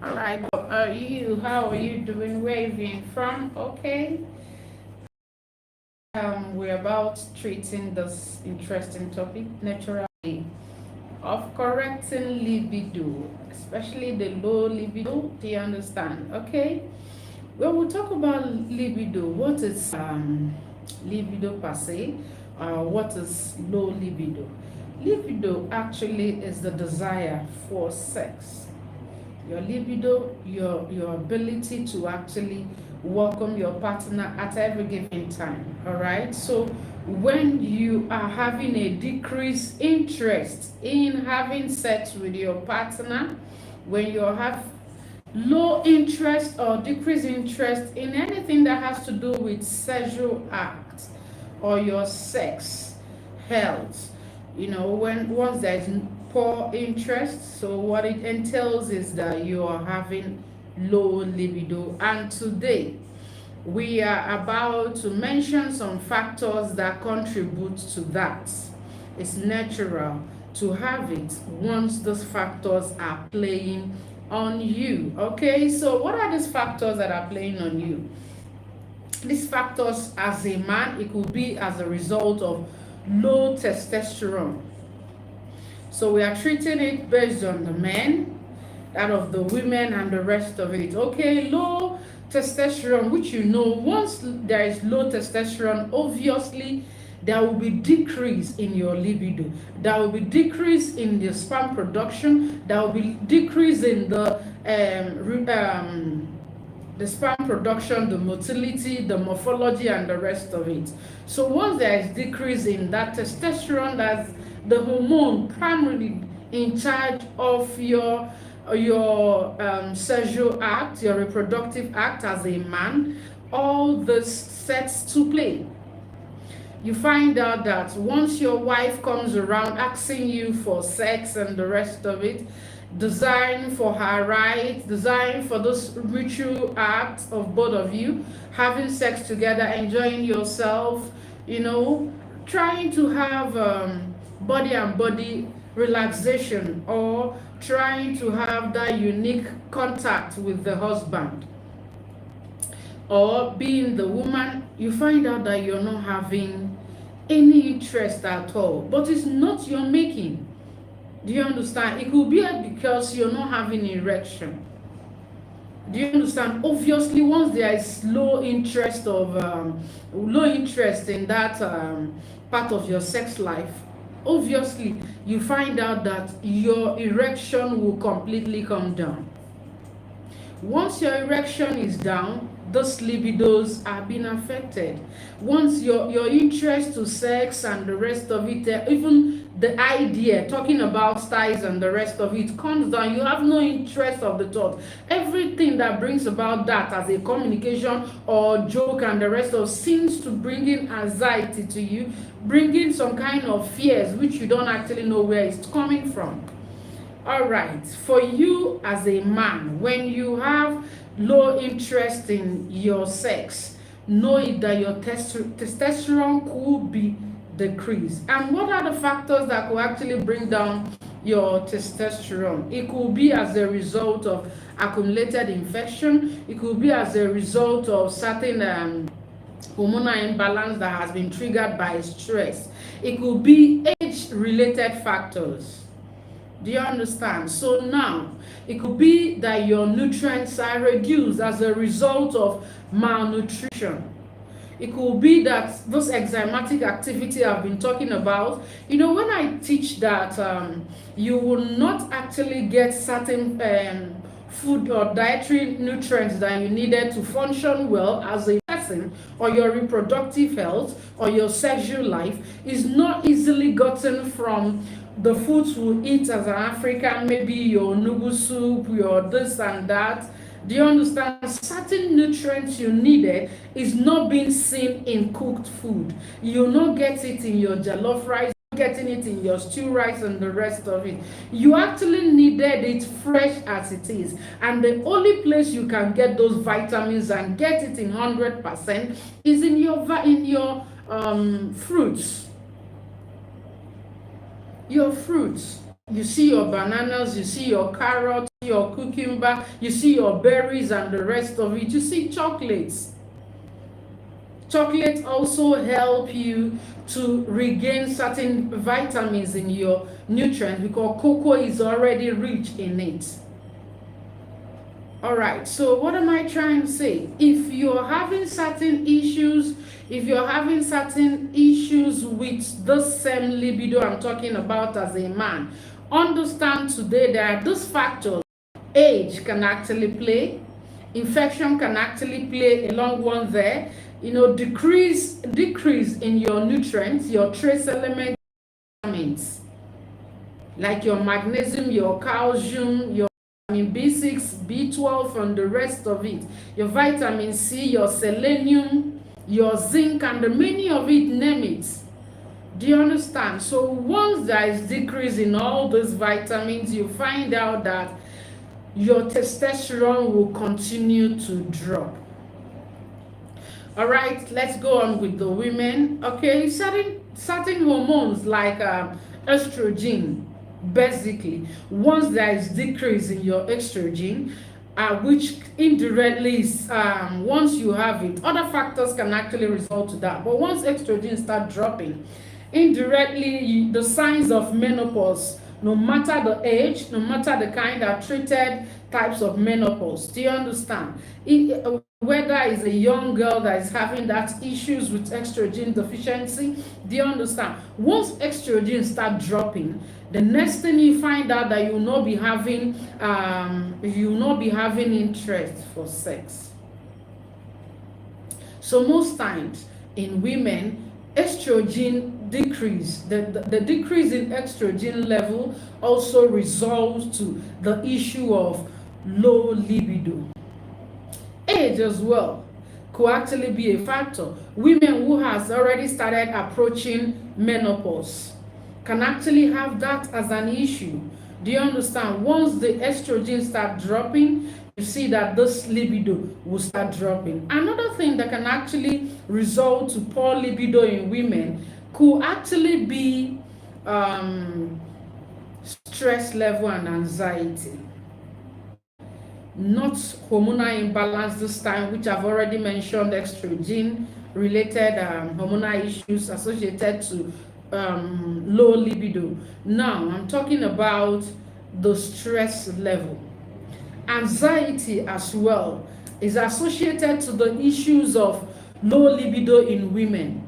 All right. How are you doing? Where you been from? Okay. We're about treating this interesting topic, natural way of correcting libido, especially the low libido. Do you understand? Okay. When we talk about libido, what is libido per se? What is low libido? Libido actually is the desire for sex. Your libido, your ability to actually welcome your partner at every given time. All right. So when you are having a decreased interest in having sex with your partner, when you have low interest or decreased interest in anything that has to do with sexual acts or your sex health, when once there's poor interest, so what it entails is that you are having low libido. And today we are about to mention some factors that contribute to that. It's natural to have it once those factors are playing on you. Okay, so what are these factors that are playing on you? These factors, as a man, it could be as a result of low testosterone. So we are treating it based on the men, that of the women, and the rest of it. Okay, low testosterone, which once there is low testosterone, obviously there will be decrease in your libido. There will be decrease in the sperm production. There will be decrease in the sperm production, the motility, the morphology, and the rest of it. So once there is decrease in that testosterone, that's the hormone primarily in charge of your sexual act, your reproductive act as a man, all this sets to play. You find out that once your wife comes around asking you for sex and the rest of it, desiring for her right, desiring for those ritual acts of both of you, having sex together, enjoying yourself, trying to have body and body relaxation, or trying to have that unique contact with the husband, or being the woman, you find out that you're not having any interest at all, but it's not your making. Do you understand? It could be because you're not having erection. Do you understand? Obviously, once there is low interest in that part of your sex life, obviously you find out that your erection will completely come down. Once your erection is down, those libidos are being affected. Once your interest to sex and the rest of it, even the idea, talking about styles and the rest of it, comes down. You have no interest of the thought. Everything that brings about that as a communication or joke and the rest of seems to bring in anxiety to you, bringing some kind of fears which you don't actually know where it's coming from. All right, for you as a man, when you have low interest in your sex, know that your testosterone could be decreased. And what are the factors that could actually bring down your testosterone? It could be as a result of accumulated infection. It could be as a result of certain hormonal imbalance that has been triggered by stress. It could be age-related factors. Do you understand? So now, it could be that your nutrients are reduced as a result of malnutrition. It could be that those enzymatic activity I've been talking about, when I teach that you will not actually get certain food or dietary nutrients that you needed to function well as a person, or your reproductive health or your sexual life is not easily gotten from the foods we eat as an African, maybe your noodle soup, your this and that. Do you understand? Certain nutrients you needed is not being seen in cooked food. You not get it in your jollof rice, getting it in your stew rice and the rest of it. You actually needed it fresh as it is. And the only place you can get those vitamins and get it in 100% is in your fruits. Your fruits. You see your bananas, you see your carrots, your cucumber, you see your berries and the rest of it, you see chocolates. Chocolate also help you to regain certain vitamins in your nutrients because cocoa is already rich in it. All right, so what am I trying to say? If you're having certain issues, with the same libido I'm talking about as a man, understand today that these factors, age can actually play, infection can actually play along one there, decrease in your nutrients, your trace elements, like your magnesium, your calcium, your vitamin B6, B12, and the rest of it, your vitamin C, your selenium, your zinc, and the many of it, name it. Do you understand? So once there is decrease in all those vitamins, you find out that your testosterone will continue to drop. All right, let's go on with the women. Okay, certain hormones like estrogen, basically, once there is decrease in your estrogen, which indirectly is, once you have it, other factors can actually result to that. But once estrogen start dropping, indirectly, the signs of menopause, no matter the age, no matter the kind, are treated types of menopause. Do you understand? Whether it's a young girl that is having that issues with estrogen deficiency, do you understand? Once estrogen start dropping, the next thing you find out that you will not be having interest for sex. So most times in women, estrogen decrease, the decrease in estrogen level also results to the issue of low libido. Age as well could actually be a factor. Women who has already started approaching menopause can actually have that as an issue. Do you understand? Once the estrogen start dropping, you see that this libido will start dropping. Another thing that can actually result to poor libido in women could actually be stress level and anxiety. Not hormonal imbalance this time, which I've already mentioned, estrogen related hormonal issues associated to low libido. Now I'm talking about the stress level. Anxiety as well is associated to the issues of low libido in women.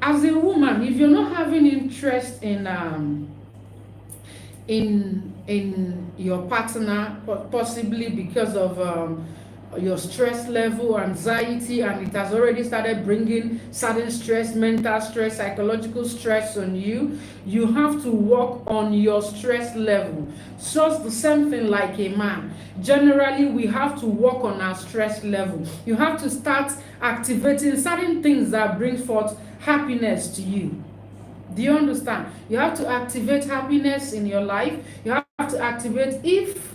As a woman, if you're not having interest in your partner, possibly because of your stress level, anxiety, and it has already started bringing certain stress, mental stress, psychological stress on you, you have to work on your stress level. So it's the same thing like a man. Generally, we have to work on our stress level. You have to start activating certain things that bring forth happiness to you. Do you understand? You have to activate happiness in your life. You have to activate, if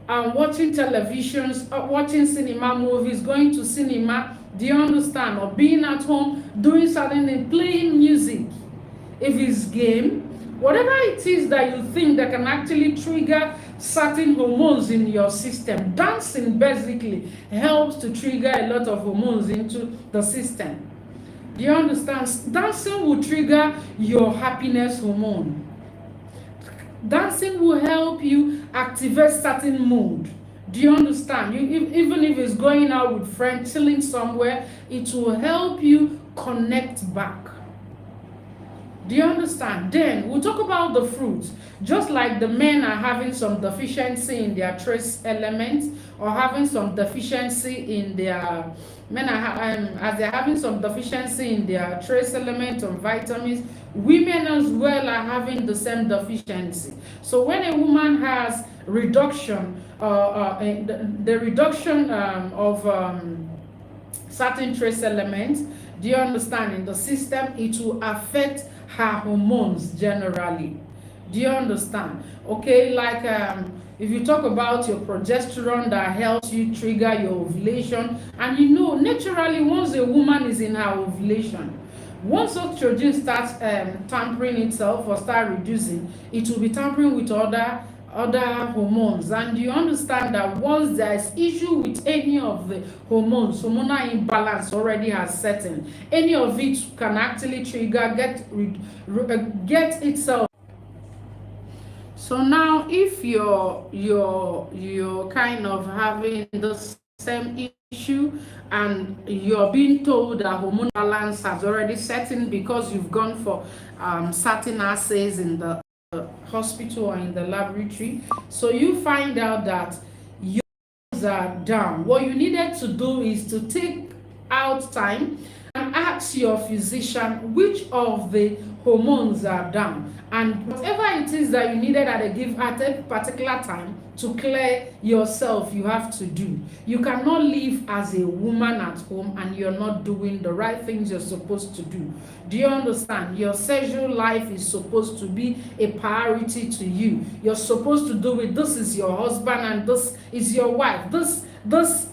watching televisions, watching cinema movies, going to cinema, do you understand? Or being at home, doing something, playing music. If it's game, whatever it is that you think that can actually trigger certain hormones in your system, dancing basically helps to trigger a lot of hormones into the system. Do you understand? Dancing will trigger your happiness hormone. Dancing will help you activate certain mood. Do you understand? Even if it's going out with friends, chilling somewhere, it will help you connect back. Do you understand? Then we'll talk about the fruits. Just like the men are having some deficiency in their trace elements, or having some deficiency in their as they're having some deficiency in their trace elements or vitamins, women as well are having the same deficiency. So when a woman has reduction, the reduction of certain trace elements, do you understand, in the system, it will affect her hormones generally. Do you understand? Okay, like if you talk about your progesterone that helps you trigger your ovulation, and naturally, once a woman is in her ovulation, once estrogen starts tampering itself or start reducing, it will be tampering with other other hormones, and you understand that once there is issue with any of the hormones, hormonal imbalance already has set in, any of it can actually trigger get itself. So now if you're kind of having the same issue and you're being told that hormone balance has already set in because you've gone for certain assays in the hospital or in the laboratory, so you find out that your hormones are down, what you needed to do is to take out time and ask your physician which of the hormones are down, and whatever it is that you needed at a particular time to clear yourself, you have to do. You cannot live as a woman at home and you're not doing the right things you're supposed to do. Do you understand? Your sexual life is supposed to be a priority to you. You're supposed to do it. This is your husband and this is your wife. This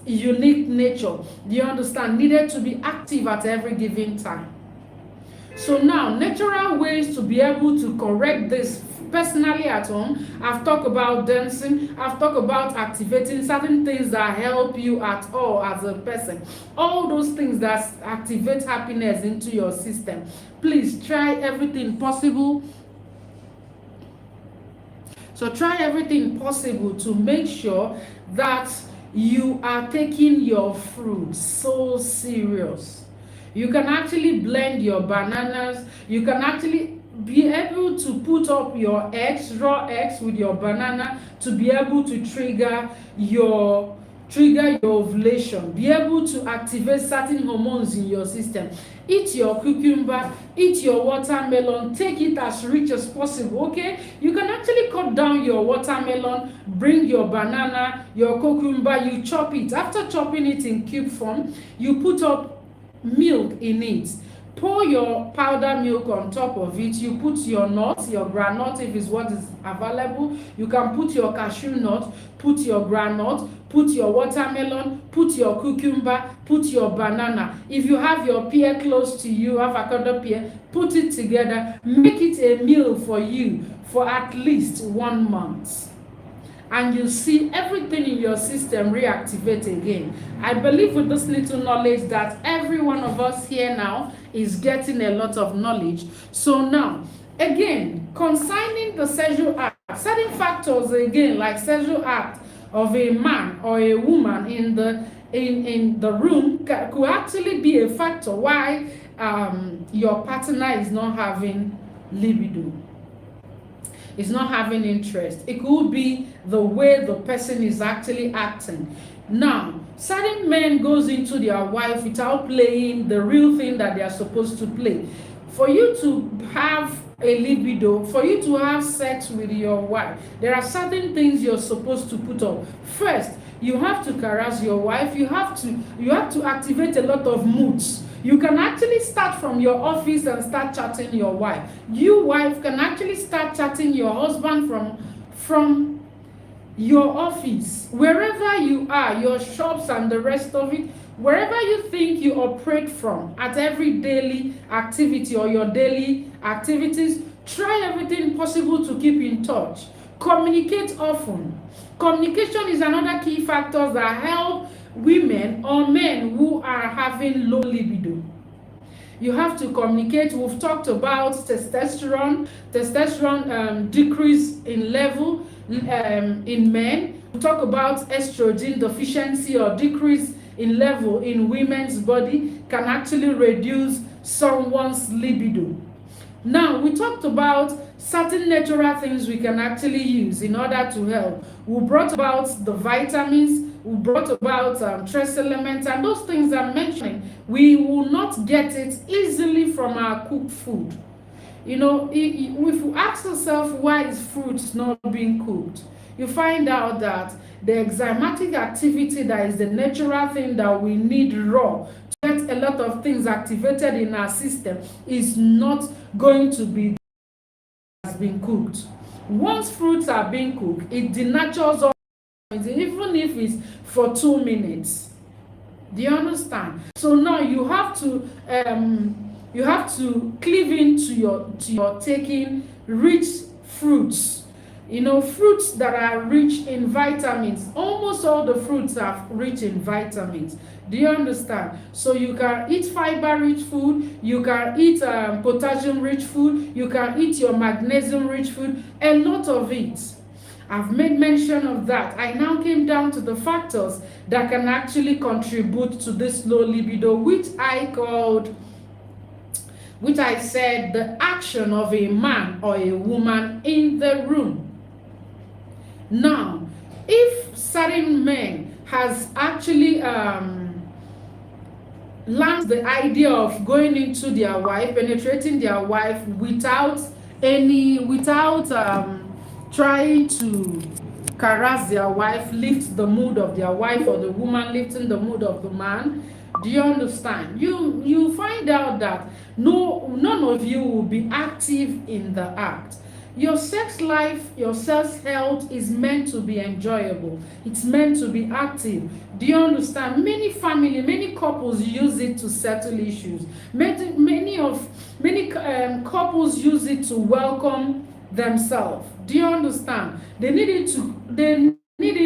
unique nature, do you understand, needed to be active at every given time. So now, natural ways to be able to correct this personally at home, I've talked about dancing, I've talked about activating certain things that help you at all as a person, all those things that activate happiness into your system. Please try everything possible. So try everything possible to make sure that you are taking your fruit so serious. You can actually blend your bananas. You can actually be able to put up your eggs, raw eggs with your banana to be able to trigger your ovulation, be able to activate certain hormones in your system. Eat your cucumber, eat your watermelon, take it as rich as possible, okay? You can actually cut down your watermelon, bring your banana, your cucumber, you chop it. After chopping it in cube form, you put up milk in it. Pour your powder milk on top of it. You put your nuts, your groundnut if it's what is available. You can put your cashew nut, put your groundnut, put your watermelon, put your cucumber, put your banana. If you have your pear close to you, avocado pear, put it together. Make it a meal for you for at least 1 month. And you see everything in your system reactivate again. I believe with this little knowledge that every one of us here now is getting a lot of knowledge. So now, again, concerning the sexual act, certain factors again, like sexual act of a man or a woman in the room could actually be a factor why your partner is not having libido. Is not having interest. It could be the way the person is actually acting. Now, certain men goes into their wife without playing the real thing that they are supposed to play. For you to have a libido, for you to have sex with your wife, there are certain things you're supposed to put up. First, you have to caress your wife. You have to activate a lot of moods. You can actually start from your office and start chatting your wife. You wife can actually start chatting your husband from your office, wherever you are, your shops and the rest of it, wherever you think you operate from at every daily activity or your daily activities. Try everything possible to keep in touch. Communicate often. Communication is another key factor that help women or men who are having low libido. You have to communicate. We've talked about testosterone decrease in level in men. We talk about estrogen deficiency or decrease in level in women's body can actually reduce someone's libido. Now, we talked about certain natural things we can actually use in order to help. We brought about the vitamins, we brought about trace elements, and those things I'm mentioning, we will not get it easily from our cooked food. You know, if you ask yourself why is fruit not being cooked, you find out that the enzymatic activity that is the natural thing that we need raw to get a lot of things activated in our system is not going to be has been cooked. Once fruits are being cooked, it denatures all, even if it's for 2 minutes. Do you understand? So now you have to cleave into your taking rich fruits. Fruits that are rich in vitamins, almost all the fruits are rich in vitamins. Do you understand? So you can eat fiber rich food, you can eat potassium rich food, you can eat your magnesium rich food, a lot of it. I've made mention of that. I now came down to the factors that can actually contribute to this low libido, which I said the action of a man or a woman in the room. Now, if certain men has actually learned the idea of going into their wife, penetrating their wife without trying to caress their wife, lift the mood of their wife, or the woman lifting the mood of the man, do you understand? You find out that none of you will be active in the act. Your sex life, your sex health is meant to be enjoyable. It's meant to be active. Do you understand? Many couples use it to settle issues. Many couples use it to welcome themselves. Do you understand? They need it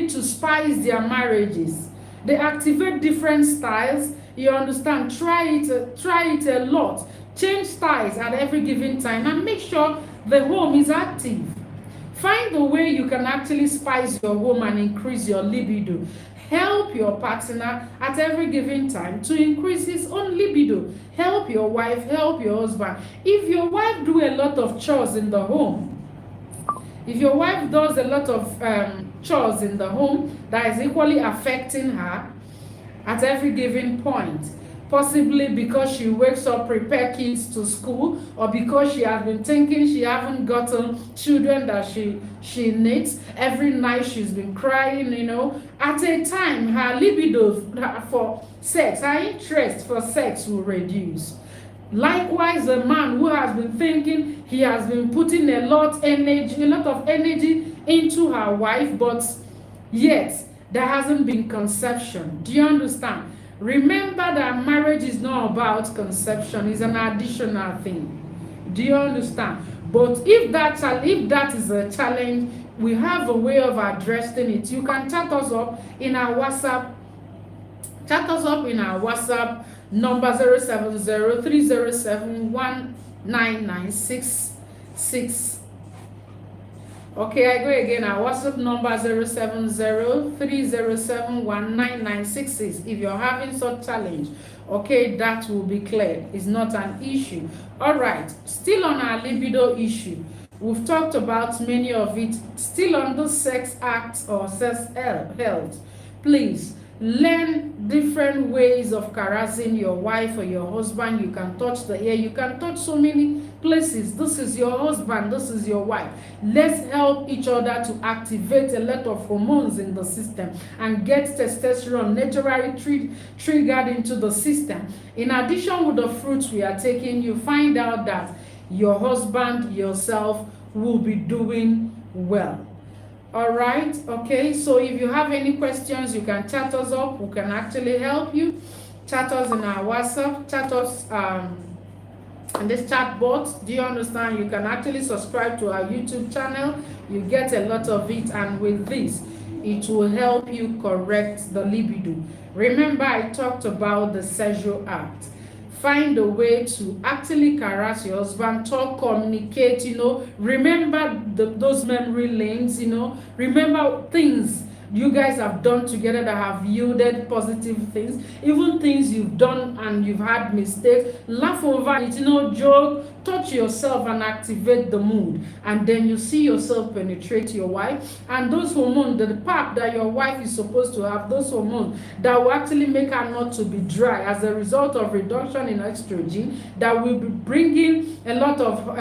to spice their marriages. They activate different styles. You understand? Try it a lot. Change styles at every given time and make sure the home is active. Find the way you can actually spice your home and increase your libido. Help your partner at every given time to increase his own libido. Help your wife, help your husband. If your wife do a lot of chores in the home, if your wife does a lot of chores in the home that is equally affecting her at every given point, possibly because she wakes up, prepare kids to school, or because she has been thinking she haven't gotten children that she needs. Every night she's been crying, At a time, her libido for sex, her interest for sex will reduce. Likewise, a man who has been thinking he has been putting a lot of energy into her wife, but yet there hasn't been conception. Do you understand? Remember that marriage is not about conception, it's an additional thing. Do you understand? But if that is a challenge, we have a way of addressing it. You can chat us up in our WhatsApp. Chat us up in our WhatsApp number 070-307-19966. Okay, I go again. Our WhatsApp number 070-307-19966. If you're having such challenge, okay, that will be cleared. It's not an issue. All right, still on our libido issue. We've talked about many of it. Still on the sex acts or sex health. Please learn different ways of caressing your wife or your husband. You can touch the ear, you can touch so many places. This is your husband, this is your wife. Let's help each other to activate a lot of hormones in the system and get testosterone naturally triggered into the system. In addition with the fruits we are taking, you find out that your husband, yourself will be doing well. All right, okay, so if you have any questions, you can chat us up. We can actually help you. Chat us in our WhatsApp, chat us in this chat box. Do you understand? You can actually subscribe to our YouTube channel. You get a lot of it, and with this, it will help you correct the libido. Remember, I talked about the sexual act. Find a way to actually caress your husband, talk, communicate, remember those memory lanes, remember things you guys have done together that have yielded positive things, even things you've done and you've had mistakes. Laugh over it, joke, touch yourself and activate the mood, and then you see yourself penetrate your wife, and those hormones, the part that your wife is supposed to have, those hormones that will actually make her not to be dry as a result of reduction in estrogen, that will be bringing a lot of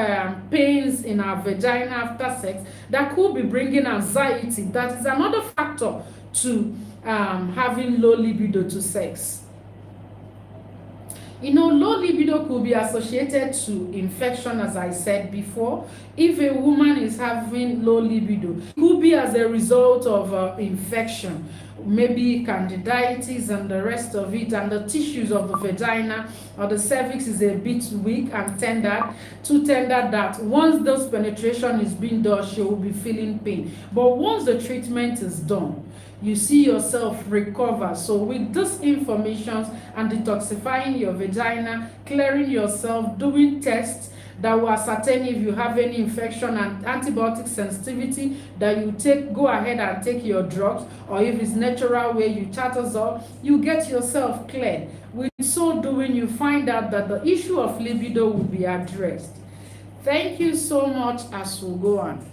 pains in our vagina after sex, that could be bringing anxiety. That is another factor to having low libido to sex. Low libido could be associated to infection, as I said before. If a woman is having low libido, it could be as a result of infection. maybe candidiasis and the rest of it, and the tissues of the vagina or the cervix is a bit weak and tender, too tender that once those penetration is being done, she will be feeling pain. But once the treatment is done, you see yourself recover. So with this information and detoxifying your vagina, clearing yourself, doing tests that will ascertain if you have any infection and antibiotic sensitivity, that you take, go ahead and take your drugs, or if it's natural way, you chat us up, you get yourself cleared. With so doing, you find out that the issue of libido will be addressed. Thank you so much as we go on.